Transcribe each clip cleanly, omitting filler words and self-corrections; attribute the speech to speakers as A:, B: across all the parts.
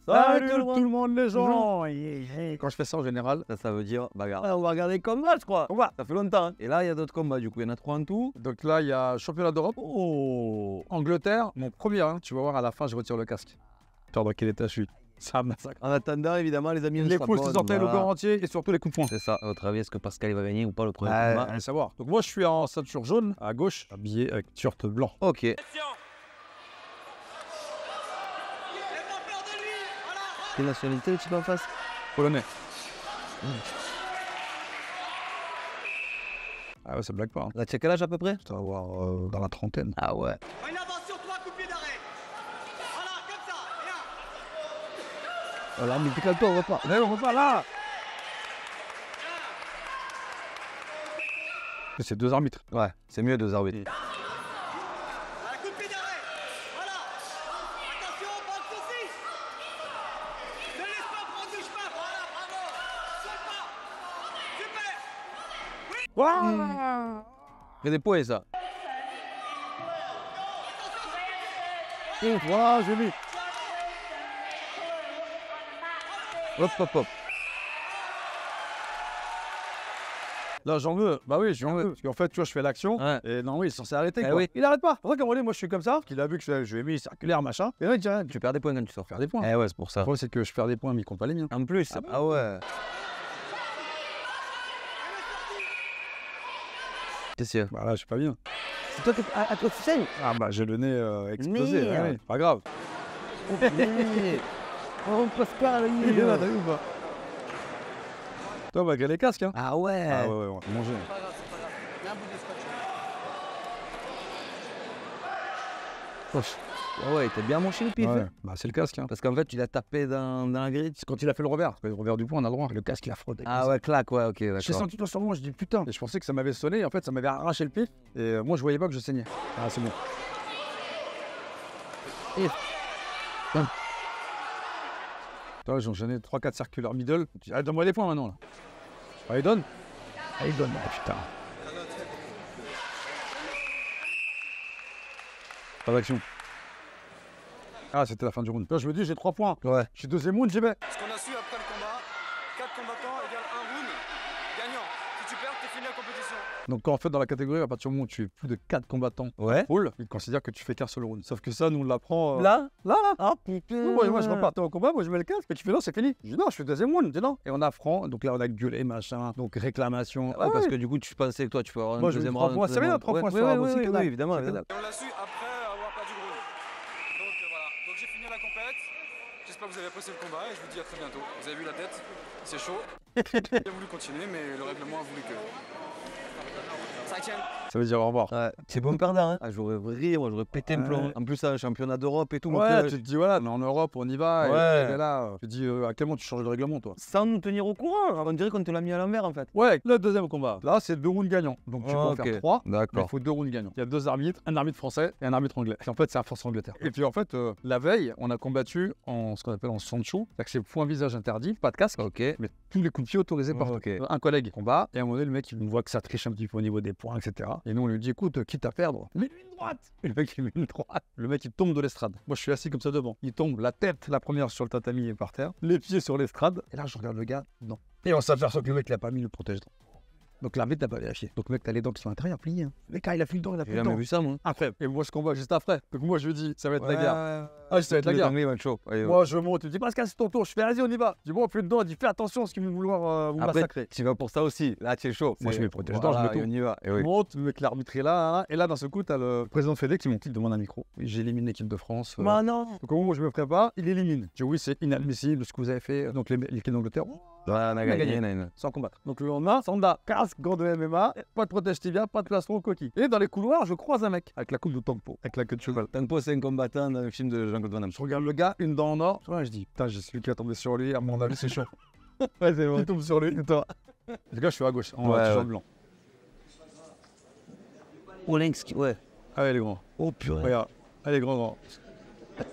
A: Salut tout le monde les gens. Quand je fais ça en général,
B: Ça veut dire bagarre.
A: on va regarder les combats, je crois.
B: Combat, ça fait longtemps. Hein. Et là, il y a d'autres combats, du coup, il y en a 3 en tout.
A: Donc là, il y a championnat d'Europe.
B: Oh.
A: Angleterre, mon premier. Hein. Tu vas voir, à la fin, je retire le casque. Tu vois dans quel état je suis. Ça massacre.
B: En attendant, évidemment, les amis, on
A: Les
B: se
A: pouces, les
B: rapproche,
A: orteils, le
B: voilà.
A: corps entier et surtout les coups de poing.
B: C'est ça. À votre avis, est-ce que Pascal il va gagner ou pas le premier combat?
A: Allez savoir. Donc moi, je suis en ceinture jaune, à gauche, habillé avec t-shirt blanc.
B: Ok. Quelle nationalité le type en face?
A: Polonais. Ah ouais, ça blague pas. Hein.
B: Là, tu as quel âge à peu près?
A: Ça va avoir dans la trentaine.
B: Ah ouais.
C: Une avance sur toi, coup de pied d'arrêt. Voilà, comme ça, viens.
B: Voilà, mais calme-toi, on va pas.
A: Mais on va pas là. C'est deux arbitres.
B: Ouais, c'est mieux 2 arbitres.
C: Voilà, coup de pied d'arrêt. Voilà. Attention, pas de soucis. Ne laisse pas, prends touche pas. Voilà, bravo. Saute pas. Super.
B: Fais des points, ça.
A: Voilà, j'ai mis.
B: Hop, hop, hop.
A: Là, j'en veux. Bah oui, j'en veux. Parce qu'en fait, tu vois, je fais l'action.
B: Ouais.
A: Et non, oui, il est censé arrêter.
B: Eh
A: Quoi.
B: oui.
A: Il arrête pas. Après, comme on dit, moi, je suis comme ça. Il a vu que je lui ai mis circulaire, machin. Et là, il dit, ah,
B: Tu perds des points quand tu sors.
A: faire des points.
B: Eh ouais, c'est pour ça.
A: Le problème, c'est que je perds des points, mais il compte pas les miens.
B: En plus, ah ouais. Qu'est-ce qu'il y a?
A: Bah là, je suis pas bien.
B: C'est toi qui. Ah, toi, tu saignes?
A: Ah bah, j'ai le nez explosé.
B: Merde.
A: Ouais, pas grave.
B: Oh, punaise. Oh, Pascal,
A: Il est là, t'as vu ou pas? Toi, malgré les casques, hein.
B: Ah ouais.
A: Ah ouais, ouais, on va manger.
B: Ah ouais, t'es bien monché le pif.
A: Ouais.
B: hein.
A: Bah, c'est le casque, hein.
B: Parce qu'en fait, tu l'as tapé dans la grille.
A: C'est quand il a fait le revers. Parce que le revers du poing, on a le droit. Le casque, il a frotté.
B: Ah ouais, clac, ouais, ok,
A: J'ai
B: d'accord.
A: senti tout sur moi, je dis putain. Et je pensais que ça m'avait sonné, et en fait, ça m'avait arraché le pif. Et moi, je voyais pas que je saignais. Ah, c'est bon.
B: Et-
A: Toi, j'ai enchaîné 3-4 circulaires middle. Je dis, ah, donne-moi des points maintenant, là. Ah, il donne. Ah, il donne. Ah, putain. Pas d'action. Ah, c'était la fin du round. Là, je me dis, j'ai 3 points.
B: Ouais.
A: Je suis deuxième round, j'y vais.
C: Ce qu'on a su après le combat, 4 combattants égale 1 round. Gagnant. Si tu perds, t'es fini la compétition.
A: Donc, en fait, dans la catégorie, à partir du moment où tu es plus de 4 combattants
B: Ouais.
A: full, ils considèrent que tu fais qu'un seul round. Sauf que ça, nous, on l'apprend.
B: Là?
A: Là.
B: Ah putain.
A: Moi, je repartais au combat, moi, je mets le casque, et tu fais non, c'est fini. Je dis non, je fais deuxième round. Je dis non. Et on affronte. Donc là, on a gueulé, machin. Donc, réclamation.
B: Ouais, parce que du coup, tu pensais que toi, tu peux avoir
A: Moi,
B: un
A: je me
B: deuxième
A: prends
B: round.
A: pour moi. C'est bien, 3 points sur un aussi, que dalle.
B: évidemment.
A: C'est que
B: évidemment.
C: Et on l'a su après avoir perdu le round. Donc voilà. Donc j'ai fini la compète. J'espère que vous avez apprécié le combat et je vous dis à très bientôt. Vous avez vu la tête, c'est chaud. J'ai voulu continuer, mais le règlement a voulu que. 5e.
A: Ça veut dire au revoir.
B: Ouais. C'est bon perdant, hein. Ah, j'aurais ri, moi, j'aurais pété un plomb. En plus, un championnat d'Europe et tout. mon
A: Ouais,
B: cœur,
A: tu te dis voilà, on est en Europe, on y va.
B: Ouais.
A: Et là, tu te dis à quel moment tu changes de règlement, toi?
B: Sans nous tenir au courant. On dirait qu'on te l'a mis à l'envers, en fait.
A: Ouais, le deuxième combat. Là, c'est 2 rounds gagnants. Donc tu peux en
B: ok.
A: faire 3. Mais il
B: D'accord.
A: faut 2 rounds gagnants. Il y a 2 arbitres, un arbitre français et un arbitre anglais. Et en fait, c'est un force Angleterre. Et puis en fait, la veille, on a combattu en ce qu'on appelle en sancho. C'est-à-dire que c'est point visage interdit, pas de casque.
B: Ok.
A: Mais tous les coups de pied autorisés partout.
B: Ok.
A: Un collègue combat, et à un moment donné, le mec, il voit que ça triche un petit peu au niveau des points, etc. Et nous, on lui dit, écoute, quitte à perdre, mets-lui une droite. Et le mec, il met une droite. Le mec, il tombe de l'estrade. Moi, je suis assis comme ça devant. Il tombe, la tête, la première sur le tatami et par terre, les pieds sur l'estrade. Et là, je regarde le gars, non. Et on s'aperçoit que le mec, il a pas mis le protège-dents. Donc l'arbitre n'a pas vérifié. Donc le mec, t'as les dents qui sont à l'intérieur pliées. Hein. Le mec, il a fait le dent, il a fait
B: J'ai
A: le
B: jamais
A: dent.
B: vu ça, moi.
A: Incroyable. Et moi, je combat juste après. Donc moi, je lui dis, ça va être la guerre. Ah, ça va être la
B: Les
A: guerre.
B: Anglais vont être chauds. Allez, ouais.
A: Moi, je monte, il me dit, Pascal, c'est ton tour. Je fais, vas-y, on y va. Je dis, bon, plus dedans, il dit, fais attention, ce qu'ils vont vouloir vous
B: Après,
A: massacrer.
B: tu vas pour ça aussi. Là, tu es chaud.
A: Moi, je mets le protège-dents, je mets tout.
B: On y va. Et oui.
A: On monte, le mec, l'arbitre est là, et là, d'un seul coup, t'as le président Fédé qui monte, il demande un micro. J'élimine l'équipe de France.
B: Bah non.
A: Donc au moment où je me prépare, il élimine. Je dis, oui, c'est inadmissible ce que vous avez fait. Donc l'équipe d'Angleterre,
B: Ouais, on a
A: gagné.
B: gagné. Naïm.
A: sans combattre. Donc le lendemain, Sanda, casque, gants de MMA, pas de protège tibia, pas de plastron, coquille. Et dans les couloirs, je croise un mec avec la coupe de Tangpo, avec la queue de cheval.
B: Tangpo, c'est un combattant dans le film de Jean-Claude Van Damme.
A: Je regarde le gars, une dent en or. Je dis, putain, j'ai celui qui va tomber sur lui, à mon avis, c'est chaud.
B: Ouais, c'est
A: Il tombe sur lui, et toi. Le gars, je suis à gauche, en
B: Ouais,
A: t-shirt
B: ouais.
A: blanc.
B: Olenski, ouais.
A: Ah, il est grand.
B: Oh purée.
A: Regarde, allez, grand.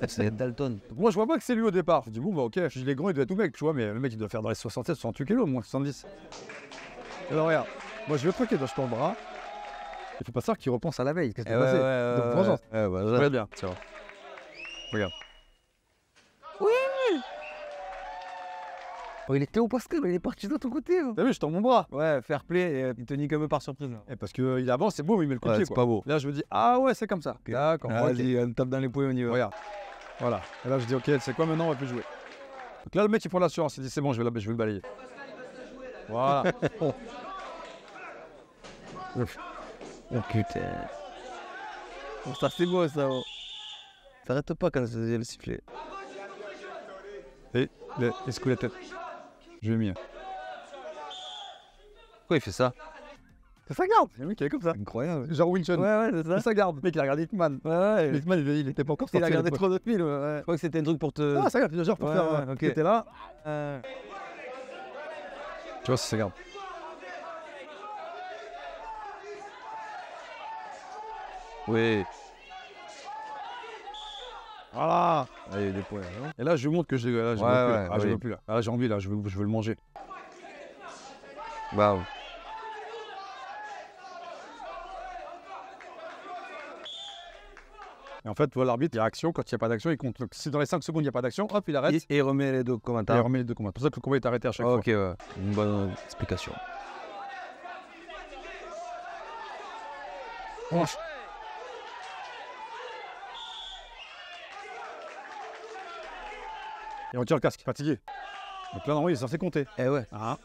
B: C'est Dalton.
A: Donc moi, je vois pas que c'est lui au départ. Je dis, bon, bah ok, je dis, les grands, il doit être tout mec, tu vois, mais le mec, il doit faire dans les 67, 68 kilos, moins 70. Et alors, regarde, moi, je vais truquer, je tends le bras. Il faut pas savoir qu'il repense à la veille. Qu'est-ce qui s'est passé? Donc, vengeance.
B: Ouais, voilà.
A: Regarde bien, tiens. Regarde.
B: Oui. Oh, il était au Pascal, il est parti de ton côté. Hein.
A: T'as vu, je tends mon bras.
B: Ouais, fair play, et il te nique un peu par surprise. Là.
A: Et parce qu'il avance, c'est beau, mais il met le coup de
B: Ouais,
A: pied.
B: c'est
A: Quoi.
B: pas beau.
A: Là, je me dis, ah ouais, c'est comme ça.
B: Okay.
A: D'accord.
B: Ah, vas-y, on tape dans les points, on y va.
A: Regarde. Voilà. Et là, je dis, ok, c'est quoi maintenant, on va plus jouer. Donc là, le mec, il prend l'assurance. Il dit, c'est bon, je vais le balayer. Voilà.
B: Oh putain. Oh, ça, c'est beau, ça. Oh. T'arrêtes pas quand c'est le sifflet.
A: Et il secoue la tête. Je l'ai mis.
B: Pourquoi il fait ça?
A: C'est sa garde. Le mec, il est comme ça.
B: Incroyable.
A: Genre Winston.
B: Ouais, c'est ça.
A: C'est sa garde. Le mec, il a regardé Hitman.
B: Ouais.
A: Hitman, il était pas encore sorti.
B: Il a regardé
A: à l'époque.
B: trop de films. Ouais. Je crois que c'était un truc pour te.
A: Ah, ça garde, genre pour
B: Ouais,
A: faire.
B: ouais, ok.
A: T'étais là. Tu vois, c'est sa garde.
B: Oui.
A: Voilà.
B: Ah, il y a eu des points. Non
A: Et là, je lui montre que je là, je
B: Ouais,
A: veux plus.
B: ouais,
A: Ah, je
B: oui.
A: veux plus là. Ah, j'ai envie là, je veux le manger.
B: Waouh.
A: Et en fait, tu vois, l'arbitre, il y a action. Quand il n'y a pas d'action, il compte. Donc, si dans les 5 secondes, il n'y a pas d'action, hop, il arrête.
B: Et il remet les deux
A: Et il
B: commentaires.
A: remet les deux combats. C'est pour ça que le combat est arrêté à chaque
B: Ah,
A: fois.
B: ok, ouais. Une bonne explication.
A: Franche. Et on tire le casque, fatigué. Donc là, non, oui, il est censé compter.
B: Eh ouais.
A: 1,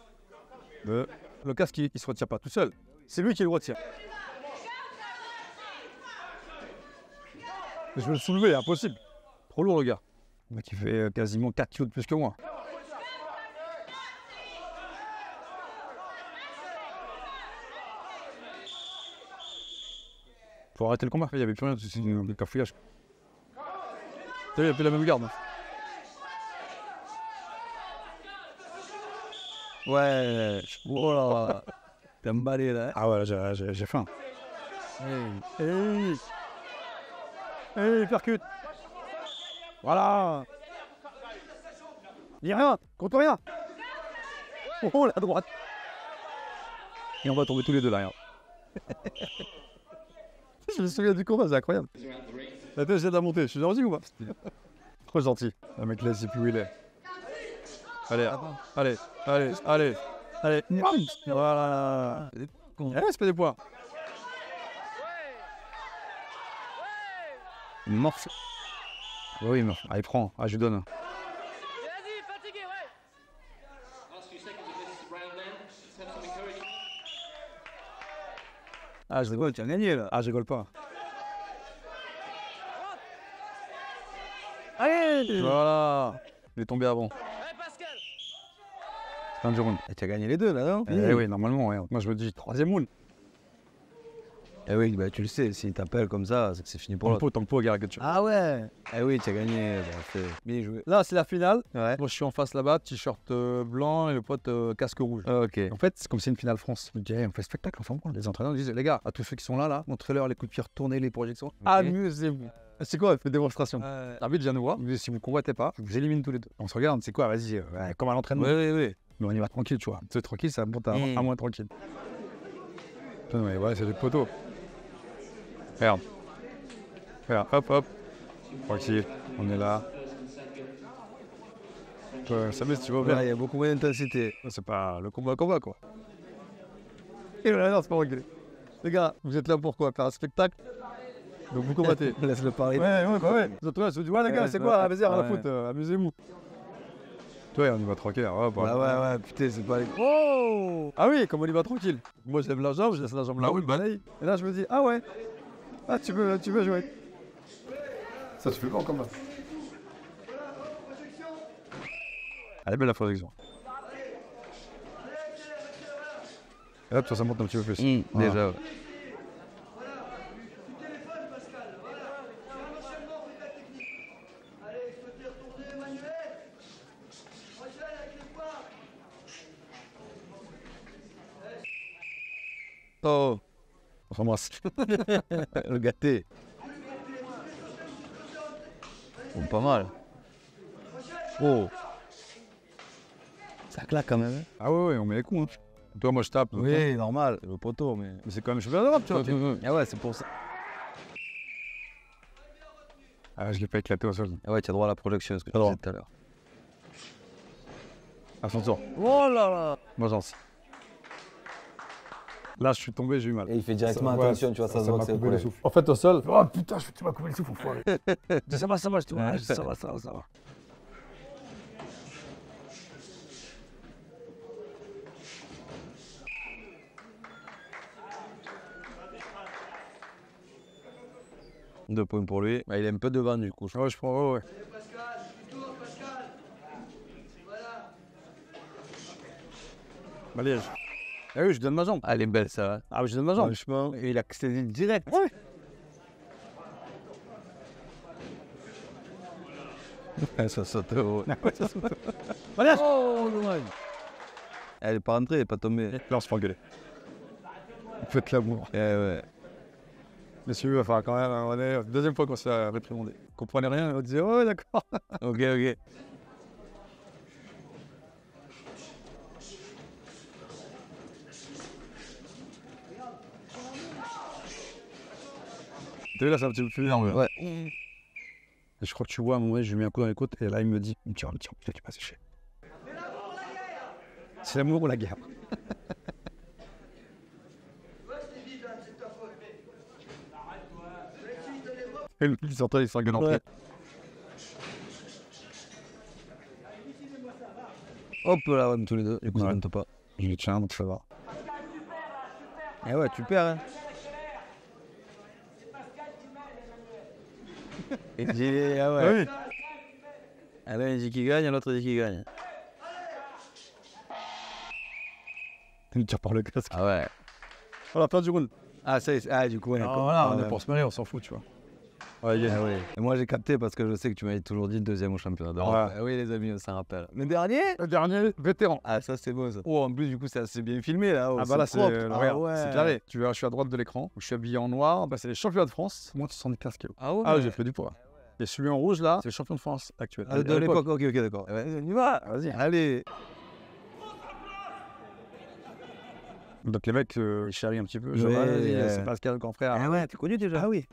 A: 2. Le casque, il se retire pas tout seul. C'est lui qui le retire. Je veux le soulever, impossible. Trop lourd, le gars. Le mec, il fait quasiment 4 kilos de plus que moi. Faut arrêter le combat. Il n'y avait plus rien, c'est un cafouillage. T'as vu, il n'y a plus la même garde.
B: Ouais. Oh là là. T'es emballé là.
A: Ah ouais, là, j'ai faim. Hey, percute. Voilà. Il n'y a rien, compte rien. Oh, la droite. Et on va tomber tous les deux là, regarde. Je me souviens du combat, c'est incroyable. Attends, j'essaie de la monter, je suis gentil ou pas? Trop gentil. Le mec là, il sait plus où il est. Allez, allez. Voilà. C'est pas des points.
B: Il morce.
A: Oui, mais il prend. Ah, je lui donne.
D: Vas-y, fatigué, ouais.
B: Ah, je rigole, tu as gagné là.
A: Ah, je rigole pas.
B: Allez.
A: Voilà. Il est tombé avant.
D: Ouais, Pascal.
A: Fin du round.
B: Et tu as gagné les deux là, non?
A: Eh oui, normalement, regarde. Moi, je me dis troisième round.
B: Eh oui, bah tu le sais, s'il t'appelle comme ça, c'est que c'est fini pour l'autre.
A: Tant que pot, regarde que tu.
B: Ah ouais. Eh oui, tu as gagné. Bah, c'est bien joué.
A: Là, c'est la finale.
B: Ouais.
A: Moi, je suis en face là-bas, t-shirt blanc et le pote casque rouge.
B: Ok.
A: En fait, c'est comme c'est une finale France. Je me dis, hey, on fait spectacle ensemble. Les entraîneurs disent, les gars, à tous ceux qui sont là, montrez-leur les coups de pied retournés, les projections. Amusez-vous. C'est quoi, fait démonstration. L'arbitre vient nous voir, il nous dit, si vous ne convoitez pas, je vous élimine tous les deux. On se regarde, c'est quoi, vas-y, comme à l'entraînement.
B: Oui.
A: Mais on y va tranquille, tu vois. C'est tranquille, ça monte à moins tranquille. Putain, mais ouais, c'est des poteaux. Regarde. Hop. Tranquille, on est là. Ça met si tu vas
B: Ouais,
A: bien.
B: il y a beaucoup moins d'intensité.
A: C'est pas le combat, quoi. Et voilà, non, c'est pas réglé. Les gars, vous êtes là pour quoi? Faire un spectacle? Donc vous combattez.
B: Laisse-le parler.
A: Ouais. Vous autres, se disent, ouais, les gars,
B: Ouais,
A: c'est
B: ouais.
A: quoi? Vas-y, rien à
B: Ouais.
A: foutre, amusez-vous. Toi, on y va tranquille.
B: Ouais, putain, c'est pas les.
A: Oh! Ah oui, comme on y va tranquille. Moi, je lève la jambe, je laisse la jambe là-haut, le balaye. Et là, je me dis, ah ouais. Ah, tu veux jouer. Ça se fait pas comme ça. Elle est belle la projection. Et là, ça monte un petit peu plus. Voilà.
B: Déjà, ouais. Oh,
A: On s'embrasse.
B: le gâté. Oh, pas mal. Oh. Ça claque quand même. Hein.
A: Ah ouais, on met les coups. Hein. Toi, moi, je tape.
B: Oui, normal. Le poteau, mais.
A: Mais c'est quand même championnat d'Europe, tu vois.
B: Ah ouais, c'est pour ça.
A: Ah, je l'ai pas éclaté au sol.
B: Ah ouais, tu as droit à la projection, ce que tu
A: Pas droit.
B: disais tout à l'heure.
A: À son tour.
B: Oh là là.
A: Vengeance. Là, je suis tombé, j'ai eu mal.
B: Et il fait directement
A: Ouais,
B: attention, tu vois, ça se voit
A: m'a
B: que c'est le
A: coupé le
B: problème.
A: souffle. En fait, au sol, oh putain, tu m'as coupé le souffle, enfoiré. Ça va, je te vois.
B: Ouais.
A: Ça va.
B: Deux points pour lui. Bah, il est un peu devant du coup.
A: Ouais, je prends, ouais. Balayage. Ah oui, je donne ma jambe.
B: Ah, elle est belle ça.
A: Ah oui, je donne ma jambe.
B: Franchement, et il a accédé direct.
A: Ouais.
B: Ça saute haut.
A: Balayage.
B: Oh, dommage. Elle est pas rentrée, elle est pas tombée.
A: Là, on se fait engueuler. Faites l'amour.
B: Ouais.
A: Messieurs, enfin, quand même, on est deuxième fois qu'on se fait réprimander. On comprenait rien, on disait, ouais, d'accord.
B: Ok.
A: T'as vu là, c'est un petit peu plus nerveux.
B: Ouais.
A: Et je crois que tu vois, à un moment, je lui mets un coup dans les côtes et là, il me dit, putain, putain, tu m'as séché. C'est l'amour ou la guerre? Et le il s'entend, il s'engueule en
B: Ouais. Hop là, ouais, tous les deux. Du coup, ça
A: Ouais.
B: compte pas.
A: Je le tiens, donc ça va.
B: Eh ouais, tu perds, hein. Il dit, ah ouais.
A: Ah
B: Ah là, il dit qu'il gagne, l'autre dit qu'il gagne.
A: oui. Il tire par le casque.
B: Ah ouais.
A: On a perdu round.
B: Ah, ça, ah du coup, on est
A: Voilà, on
B: ouais.
A: est pour se marier, on s'en fout, tu vois. Ouais, il
B: Ah ouais. Et moi, j'ai capté parce que je sais que tu m'avais toujours dit deuxième au championnat d'Europe.
A: Ouais.
B: Ah oui, les amis, on s'en rappelle. Le dernier?
A: Le dernier, vétéran.
B: Ah, ça, c'est beau, ça. Oh, en plus, du coup, c'est assez bien filmé, là. Oh,
A: Ah bah là, c'est
B: propre.
A: regarde,
B: ouais.
A: c'est carré. Tu verras, je suis à droite de l'écran. Je suis habillé en noir. Bah, c'est les championnats de France. Moi, 75 kilos.
B: Ah ouais.
A: Ah, j'ai pris du poids. Et celui en rouge, là, c'est le champion de France actuel.
B: Ah, de
A: À
B: l'époque, ok, d'accord. Ouais, on y va.
A: Vas-y.
B: Allez.
A: Donc les mecs, ils charrient un petit peu.
B: Ouais,
A: Vas-y,
B: ouais.
A: c'est Pascal, grand frère.
B: Ah ouais, t'es connu déjà.
A: Ah oui.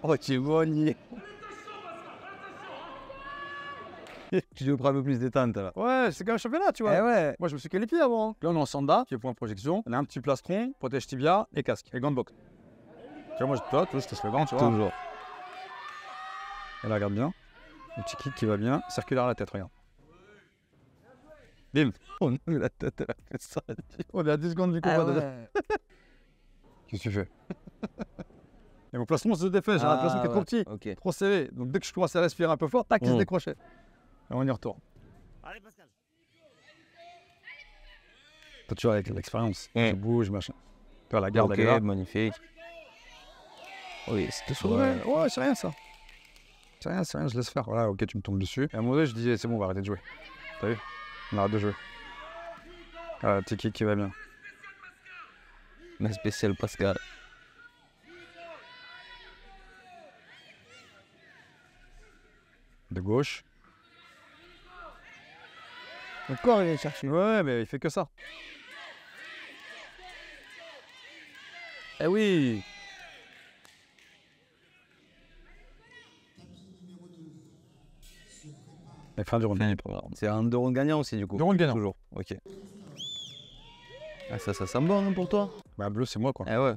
B: Oh, tu es bon, y est. Tu devrais prendre un peu plus détente, là.
A: Ouais, c'est quand même championnat, tu vois.
B: Eh ouais.
A: Moi, je me suis qualifié avant. Là, on est en sanda, qui est point de projection. On a un petit plastron, protège tibia et casque. Et gants de boxe. Tu vois, moi, je teste le gant, tu vois.
B: Toujours.
A: Et là, regarde bien. Le petit kick qui va bien. Circulaire à la tête, regarde. Bim.
B: Oh non, mais la tête, elle a fait ça.
A: On est à 10 secondes du combat
B: Ah
A: déjà.
B: ouais.
A: Qu'est-ce que tu fais? Et mon plastron se défait. J'ai un plastron qui est trop petit,
B: Ok.
A: trop serré. Donc dès que je commence à respirer un peu fort, tac, il se décrochait. Et on y retourne.
D: Allez, Pascal.
A: Toi, tu vois, avec l'expérience,
B: Mm.
A: tu bouges, machin. Tu vois, la garde,
B: Ok,
A: elle est là.
B: magnifique. Oui, c'était sur
A: Ouais, c'est rien ça. C'est rien, je laisse faire. Voilà, ok, tu me tombes dessus. Et à un moment donné, je dis, c'est bon, on va arrêter de jouer. T'as vu? On arrête de jouer. Ah, petit kick qui va bien.
B: Ma spéciale Pascal.
A: De gauche.
B: Encore, il est cherché.
A: Ouais, mais il fait que ça.
B: Eh oui.
A: Et fin du round.
B: C'est un 2 rounds gagnant aussi, du coup.
A: 2 rounds gagnants.
B: Toujours. Ok. Ah, ça sent bon hein, pour toi?
A: Bah, bleu, c'est moi, quoi.
B: Eh ouais.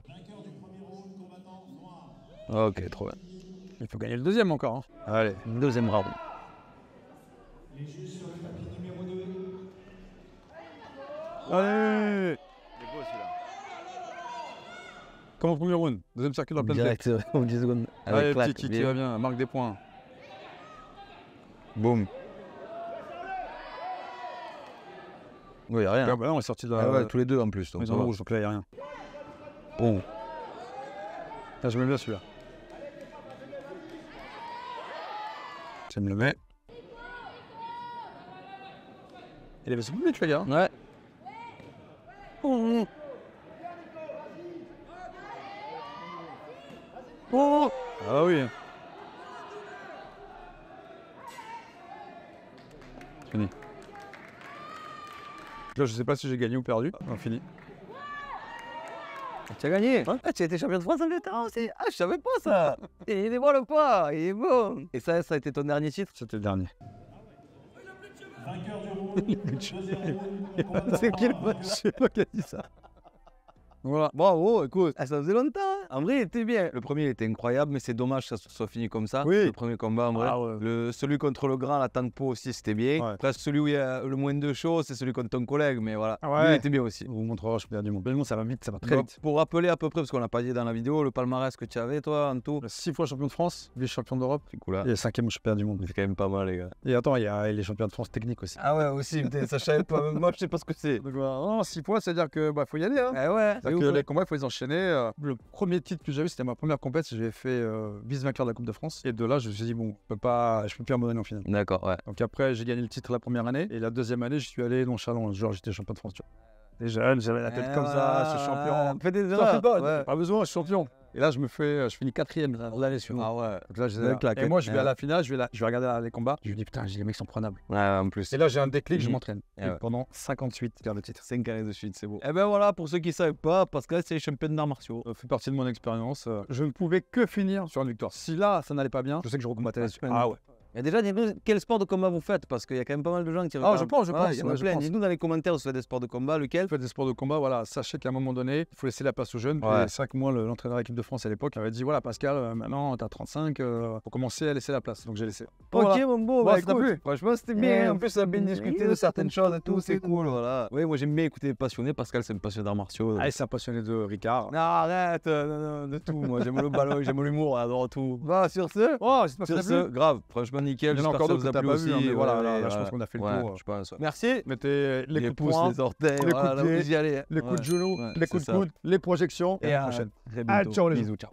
B: Ok, trop bien.
A: Il faut gagner le deuxième encore. Hein.
B: Allez, deuxième round.
A: Allez! Comme au premier round. Deuxième circuit dans plein de
B: Direct, au 10 secondes.
A: Allez,
B: Avec
A: petit
B: claque,
A: kick qui va bien, marque des points.
B: Boum. Oui, y'a rien.
A: Ah bah là, on est sorti de la.
B: Ah ouais, tous les deux en plus. Donc
A: Ils
B: ça
A: sont
B: va.
A: rouge, donc là, il n'y a rien.
B: Bon.
A: Là, je mets bien celui-là. Tu me le mets. Il avait son but, les gars.
B: Ouais.
A: Oh. Oh. Ah oui. Fini. Là, je sais pas si j'ai gagné ou perdu. On fini.
B: Tu as gagné. Ah, tu as été champion de France en vétéran aussi. Ah, je savais pas ça. Et il est bon le poids, il est bon. Et ça a été ton dernier titre?
A: C'était le dernier. C'est qui le match? Je sais pas qui a dit ça. Voilà.
B: Bravo, écoute, ça faisait longtemps. Hein. En vrai, il était bien. Le premier, il était incroyable, mais c'est dommage que ça soit fini comme ça.
A: Oui.
B: Le premier combat, en vrai.
A: Ah ouais.
B: Celui contre le grand, la Tanpo aussi, c'était bien.
A: Ouais.
B: Après, celui où il y a le moins de choses, c'est celui contre ton collègue, mais voilà.
A: Ah ouais.
B: Lui, il était bien aussi.
A: On vous montrera, je champion du monde. Le monde, ça va vite, ça va très
B: Donc,
A: vite.
B: pour rappeler à peu près, parce qu'on l'a pas dit dans la vidéo, le palmarès que tu avais, toi, en tout.
A: 6 fois champion de France, vice-champion d'Europe
B: C'est cool, là.
A: et 5e champion du monde.
B: C'est quand même pas mal, les gars.
A: Et attends, il y a les champions de France techniques aussi.
B: Ah ouais, aussi, putain, ça je savais pas. Moi, je sais pas ce que c'est.
A: Donc voilà, non, 6 fois, c'est-à-dire que faut y aller. Hein.
B: Ah ouais, c'est
A: C'est-à-dire
B: ouf,
A: que
B: ouais.
A: les combats, il faut les enchaîner. Le premier titre que j'ai eu, c'était ma première compétition. J'ai fait vice-vainqueur de la Coupe de France. Et de là, je me suis dit, bon, je peux plus abandonner en finale.
B: D'accord, ouais.
A: Donc après, j'ai gagné le titre la première année. Et la deuxième année, je suis allé nonchalant. Genre, j'étais champion de France. Tu vois. T'es jeune, j'avais la tête comme ça, je suis champion.
B: Fais des
A: Ça
B: erreurs.
A: fait pas,
B: Ouais.
A: pas besoin, je suis champion. Et là, je finis 4e de l'année suivante.
B: Ah ouais.
A: Donc là, je
B: Belle claque,
A: et moi, je vais
B: hein.
A: à la finale, je vais regarder les combats. Je me dis, putain, les mecs sont prenables.
B: Ouais, en plus.
A: Et là, j'ai un déclic, je m'entraîne.
B: Et
A: Et
B: ouais.
A: pendant 58 quarts de titre.
B: 5 carrés de suite, c'est beau. Et ben voilà, pour ceux qui ne savaient pas, Pascal, c'est champion d'arts martiaux.
A: Ça fait partie de mon expérience. Je ne pouvais que finir sur une victoire. Si là, ça n'allait pas bien, je sais que je recombattais là-dessus. Ah ouais.
B: Et déjà, dites-nous quel sport de combat vous faites, parce qu'il y a quand même pas mal de gens qui regardent.
A: je pense,
B: il y en a
A: je
B: plein.
A: pense.
B: Dites-nous dans les commentaires si vous faites des sports de combat, lequel.
A: Faites des sports de combat, voilà, sachez qu'à un moment donné, il faut laisser la place aux jeunes.
B: Ouais.
A: Et c'est vrai que moi, l'entraîneur de l'équipe de France à l'époque avait dit, voilà, Pascal, maintenant, t'as 35, faut commencer à laisser la place. Donc j'ai laissé.
B: Ok,
A: Voilà.
B: mon beau,
A: Bon,
B: bah,
A: ça t'a
B: écoute,
A: plu
B: franchement, c'était bien. En plus, on a bien discuté de certaines choses et tout, c'est cool, voilà. Oui, moi, j'aime bien écouter les passionnés. Pascal, c'est un passionné d'arts martiaux.
A: Ah, c'est un passionné de Ricard.
B: Non, arrête, non, de tout. Moi, j'aime le ballon, j'aime l'humour, j'adore tout. Va, sur ce.
A: Oh, j'espère que
B: Sur
A: ça t'a
B: ce,
A: plu.
B: grave, franchement nickel.
A: Il y en a
B: J'espère
A: encore
B: que ça
A: d'autres
B: vous
A: que
B: a
A: t'as
B: plu
A: pas
B: aussi.
A: vu, hein, mais voilà,
B: ouais,
A: là, je pense qu'on a fait le
B: ouais,
A: tour.
B: je pense.
A: Merci. Mettez les coups de
B: pouces,
A: poing,
B: les orteils,
A: les coups
B: voilà,
A: de
B: là,
A: pied,
B: vous y allez.
A: les coups de genoux,
B: Ouais,
A: les coups
B: c'est
A: de
B: ça.
A: coude, les projections.
B: Et
A: à la
B: à
A: prochaine.
B: très
A: Ah,
B: bientôt.
A: ciao les gens.
B: Bisous, ciao.